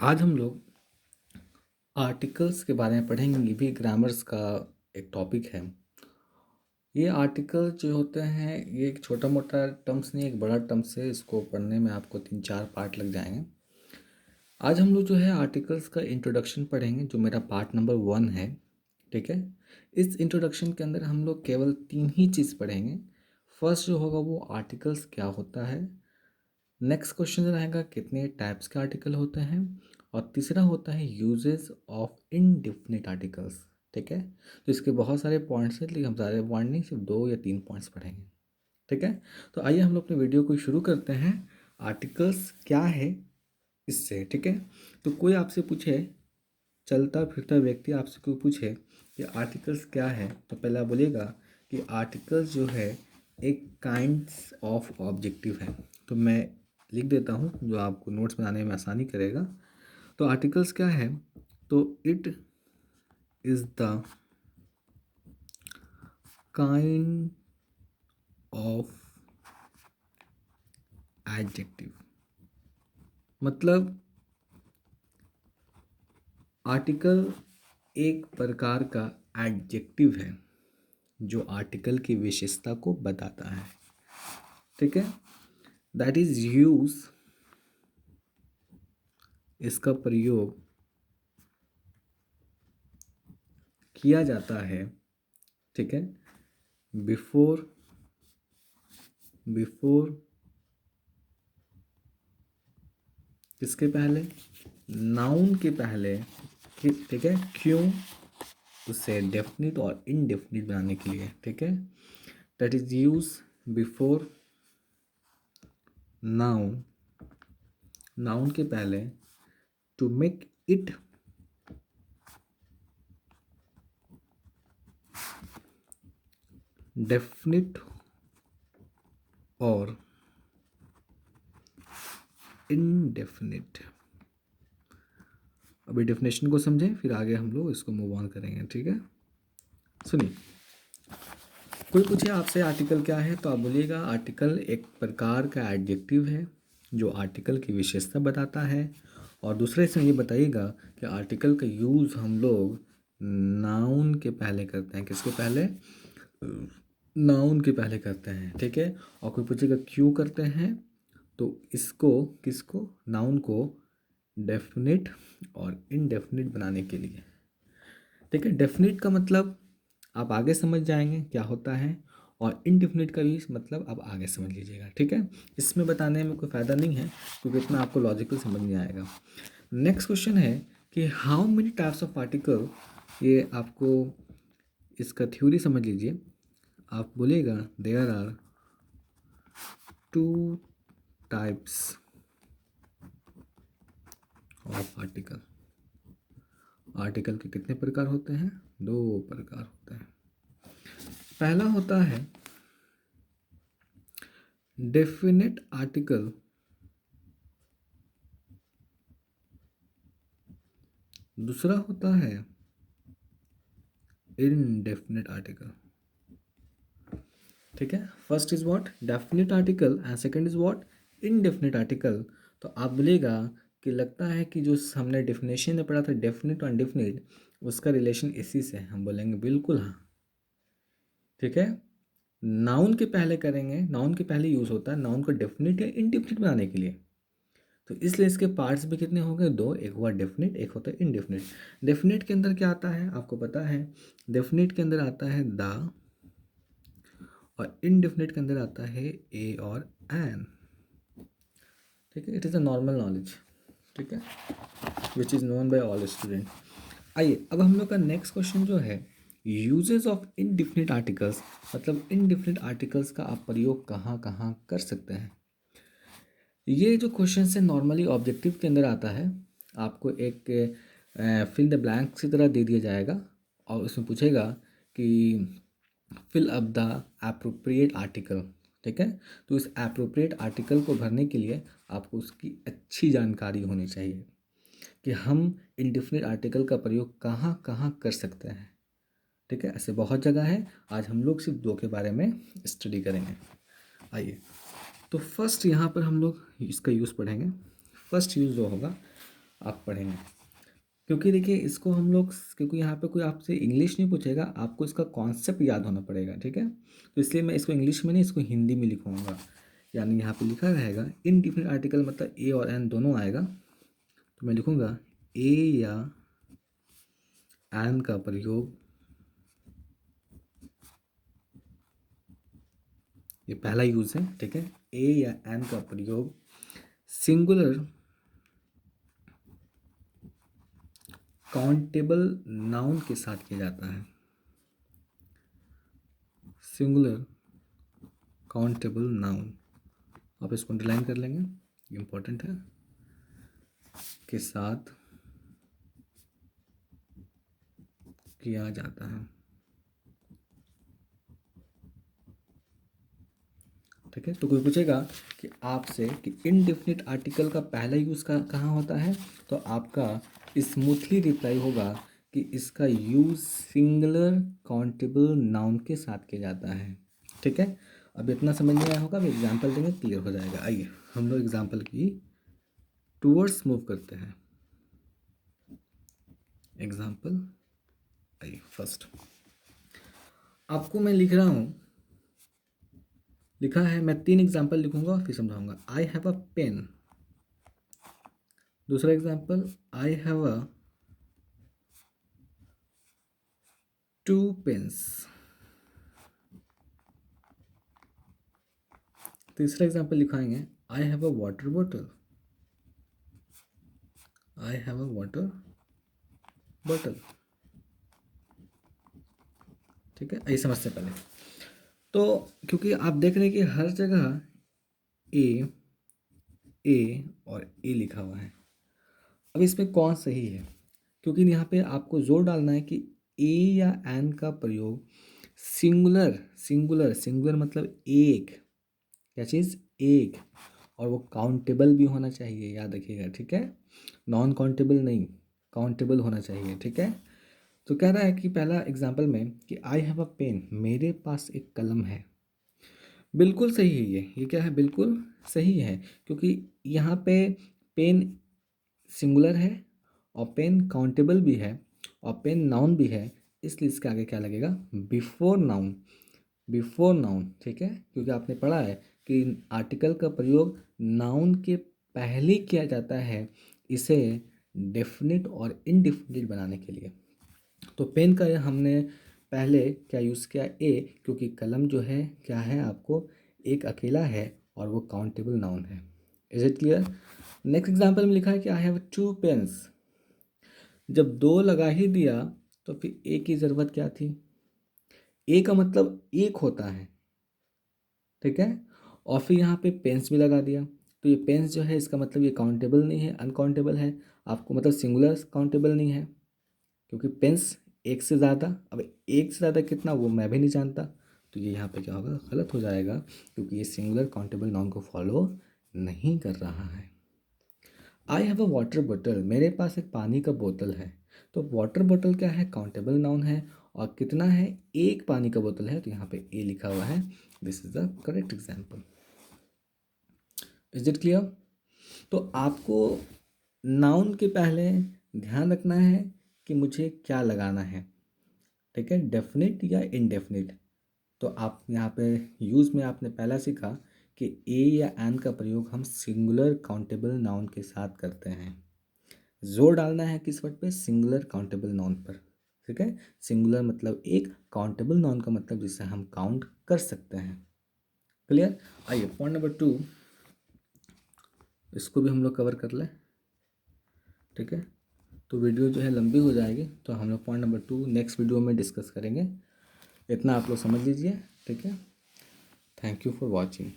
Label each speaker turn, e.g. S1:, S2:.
S1: आज हम लोग आर्टिकल्स के बारे में पढ़ेंगे। ये भी ग्रामर्स का एक टॉपिक है। ये आर्टिकल जो होते हैं ये एक छोटा मोटा टर्म्स नहीं, एक बड़ा टर्म्स है। इसको पढ़ने में आपको 3-4 पार्ट लग जाएंगे। आज हम लोग जो है आर्टिकल्स का इंट्रोडक्शन पढ़ेंगे, जो मेरा पार्ट नंबर 1 है। ठीक है। इस इंट्रोडक्शन के अंदर हम लोग केवल 3 ही चीज़ पढ़ेंगे। फर्स्ट जो होगा वो आर्टिकल्स क्या होता है। नेक्स्ट क्वेश्चन रहेगा कितने टाइप्स के आर्टिकल होते हैं। और तीसरा होता है यूजेस ऑफ इनडिफिनिट आर्टिकल्स। ठीक है। तो इसके बहुत सारे पॉइंट्स हैं, लेकिन हम सारे पॉइंट नहीं, सिर्फ 2 या 3 पॉइंट्स पढ़ेंगे। ठीक है। तो आइए हम लोग अपने वीडियो को शुरू करते हैं। आर्टिकल्स क्या है इससे। ठीक है। तो कोई आपसे पूछे, चलता फिरता व्यक्ति आपसे कोई पूछे कि आर्टिकल्स क्या है, तो पहले आप बोलिएगा कि आर्टिकल्स जो है एक काइंड्स ऑफ ऑब्जेक्टिव है। तो मैं लिख देता हूँ जो आपको नोट्स बनाने में आसानी करेगा। तो आर्टिकल्स क्या है, तो it is the kind of adjective. मतलब आर्टिकल एक प्रकार का एडजेक्टिव है जो आर्टिकल की विशेषता को बताता है। ठीक है। दैट इज यूज, इसका प्रयोग किया जाता है। ठीक है। बिफोर बिफोर किसके पहले, नाउन के पहले। ठीक है। क्यों, उसे डेफिनिट और इनडेफिनिट बनाने के लिए। ठीक है। That is use before noun, noun के पहले, टू मेक इट डेफिनिट और इनडेफिनिट। अभी डेफिनेशन को समझें, फिर आगे हम लोग इसको मूव ऑन करेंगे। ठीक है। सुनिए, कोई पूछे आपसे आर्टिकल क्या है, तो आप बोलिएगा आर्टिकल एक प्रकार का एडजेक्टिव है जो आर्टिकल की विशेषता बताता है। और दूसरे से ये बताइएगा कि आर्टिकल का यूज़ हम लोग नाउन के पहले करते हैं। किसके पहले, नाउन के पहले करते हैं। ठीक है। और कोई पूछेगा क्यों करते हैं, तो इसको किसको, नाउन को डेफिनिट और इनडेफिनिट बनाने के लिए। ठीक है। डेफिनिट का मतलब आप आगे समझ जाएंगे क्या होता है, और इनडेफिनिट का भी मतलब आप आगे समझ लीजिएगा। ठीक है। इसमें बताने में कोई फ़ायदा नहीं है, क्योंकि इतना आपको लॉजिकल समझ नहीं आएगा। नेक्स्ट क्वेश्चन है कि how many types of article. ये आपको इसका थ्योरी समझ लीजिए। आप बोलिएगा there are 2 types of article. Article के कितने प्रकार होते हैं, 2 प्रकार होते हैं। पहला होता है डेफिनेट आर्टिकल, दूसरा होता है इनडेफिनेट आर्टिकल। ठीक है। First is what, definite article, and second is what, indefinite article. तो आप बोलेगा कि लगता है कि जो हमने डेफिनेशन में पढ़ा था डेफिनेट और अनडेफिनेट, उसका रिलेशन इसी से है। हम बोलेंगे बिल्कुल हाँ। ठीक है। नाउन के पहले करेंगे, नाउन के पहले यूज़ होता है नाउन को डेफिनेट या इनडेफिनेट बनाने के लिए। तो इसलिए इसके पार्ट्स भी कितने हो गए, 2। एक हुआ डेफिनेट, एक होता है इनडेफिनेट। डेफिनेट के अंदर क्या आता है आपको पता है, डेफिनेट के अंदर आता है द, और इनडेफिनेट के अंदर आता है ए और एन। ठीक है। It is a normal knowledge. ठीक है, which is known by all student. आइए अब हम लोग का नेक्स्ट क्वेश्चन जो है यूजेस ऑफ इनडिफिनिट आर्टिकल्स, मतलब इनडिफिनिट आर्टिकल्स का आप प्रयोग कहाँ कहाँ कर सकते हैं। ये जो क्वेश्चन है नॉर्मली ऑब्जेक्टिव के अंदर आता है। आपको एक फिल द ब्लैंक्स की तरह दे दिया जाएगा, और उसमें पूछेगा कि fill up the appropriate article. ठीक है। तो इस एप्रोप्रिएट आर्टिकल को भरने के लिए आपको उसकी अच्छी जानकारी होनी चाहिए कि हम इंडिफिनिट आर्टिकल का प्रयोग कहाँ कहाँ कर सकते हैं। ठीक है। ऐसे बहुत जगह है, आज हम लोग सिर्फ 2 के बारे में स्टडी करेंगे। आइए, तो फर्स्ट यहाँ पर हम लोग इसका यूज़ पढ़ेंगे। फर्स्ट यूज़ जो होगा, आप पढ़ेंगे। क्योंकि देखिए इसको हम लोग, क्योंकि यहाँ पे कोई आपसे इंग्लिश नहीं पूछेगा, आपको इसका कॉन्सेप्ट याद होना पड़ेगा, ठीक है। तो इसलिए मैं इसको इंग्लिश में नहीं, इसको हिंदी में लिखूँगा। यानी यहाँ पे लिखा रहेगा इनडिफिनिट आर्टिकल, मतलब ए और एन दोनों आएगा। तो मैं लिखूँगा ए या एन का प्रयोग, ये पहला यूज़ है, ठीक है। ए या एन का प्रयोग सिंगुलर काउंटेबल नाउन के साथ किया जाता है। सिंगुलर काउंटेबल नाउन, आप इसको अंडरलाइन कर लेंगे, इम्पोर्टेंट है, के साथ किया जाता है, ठीक है। तो कोई पूछेगा कि आपसे कि इनडेफिनिट आर्टिकल का पहला यूज़ कहाँ होता है, तो आपका स्मूथली रिप्लाई होगा कि इसका यूज़ सिंगुलर काउंटेबल नाउन के साथ किया जाता है, ठीक है। अब इतना समझ में आया होगा, अब एग्जाम्पल देंगे, क्लियर हो जाएगा। आइए हम लोग एग्जाम्पल की टूवर्ड्स मूव करते हैं। एग्जाम्पल, आइए फर्स्ट आपको मैं लिख रहा हूँ, लिखा है, मैं 3 एग्जाम्पल लिखूंगा फिर समझाऊंगा। I have a pen. दूसरा example, I have a 2 pens. तीसरा एग्जाम्पल लिखाएंगे, I have a water bottle. I have a water bottle, ठीक है। आइए समझते हैं पहले। तो क्योंकि आप देख रहे हैं कि हर जगह ए और ए लिखा हुआ है, अब इसमें कौन सही है, क्योंकि यहाँ पे आपको जोर डालना है कि ए या एन का प्रयोग सिंगुलर, सिंगुलर सिंगुलर मतलब एक, क्या चीज़, एक, और वो काउंटेबल भी होना चाहिए, याद रखिएगा, ठीक है। नॉन काउंटेबल नहीं, काउंटेबल होना चाहिए, ठीक है। तो कह रहा है कि पहला एग्जाम्पल में कि आई हैव अ पेन, मेरे पास एक कलम है। बिल्कुल सही है, ये क्या है, बिल्कुल सही है, क्योंकि यहाँ पे पेन सिंगुलर है और पेन काउंटेबल भी है और पेन नाउन भी है, इसलिए इसके आगे क्या लगेगा, बिफोर नाउन, बिफोर नाउन, ठीक है। क्योंकि आपने पढ़ा है कि आर्टिकल का प्रयोग नाउन के पहले किया जाता है, इसे डेफिनिट और इनडेफिनिट बनाने के लिए। तो पेन का हमने पहले क्या यूज़ किया, ए, क्योंकि कलम जो है क्या है, आपको एक अकेला है और वो काउंटेबल नाउन है। Is it clear. Next example में लिखा है कि आई हैव 2 पेन्स। जब 2 लगा ही दिया तो फिर ए की ज़रूरत क्या थी, ए का मतलब एक होता है, ठीक है। और फिर यहाँ पे पेंस भी लगा दिया, तो ये पेंस जो है इसका मतलब ये काउंटेबल नहीं है, अनकाउंटेबल है, आपको मतलब सिंगुलर काउंटेबल नहीं है, क्योंकि पेंस एक से ज़्यादा, अब एक से ज़्यादा कितना वो मैं भी नहीं जानता, तो ये यहाँ पे क्या होगा, गलत हो जाएगा, क्योंकि ये सिंगुलर काउंटेबल नाउन को फॉलो नहीं कर रहा है। आई हैव अ वाटर बोतल, मेरे पास एक पानी का बोतल है। तो वाटर बोतल क्या है, काउंटेबल नाउन है, और कितना है, एक पानी का बोतल है, तो यहाँ पे ए लिखा हुआ है। This is the correct example. Is it clear. तो आपको नाउन के पहले ध्यान रखना है कि मुझे क्या लगाना है, ठीक है, डेफिनिट या इनडेफिनिट। तो आप यहाँ पे यूज़ में आपने पहला सीखा कि ए या एन का प्रयोग हम सिंगुलर काउंटेबल नाउन के साथ करते हैं। जोर डालना है किस वर्ड पे, सिंगुलर काउंटेबल नाउन पर, ठीक है। सिंगुलर मतलब एक, काउंटेबल नाउन का मतलब जिसे हम काउंट कर सकते हैं। क्लियर। आइए पॉइंट नंबर 2, इसको भी हम लोग कवर कर लें, ठीक है। तो वीडियो जो है लंबी हो जाएगी, तो हम लोग पॉइंट नंबर 2 नेक्स्ट वीडियो में डिस्कस करेंगे। इतना आप लोग समझ लीजिए, ठीक है। Thank you for watching.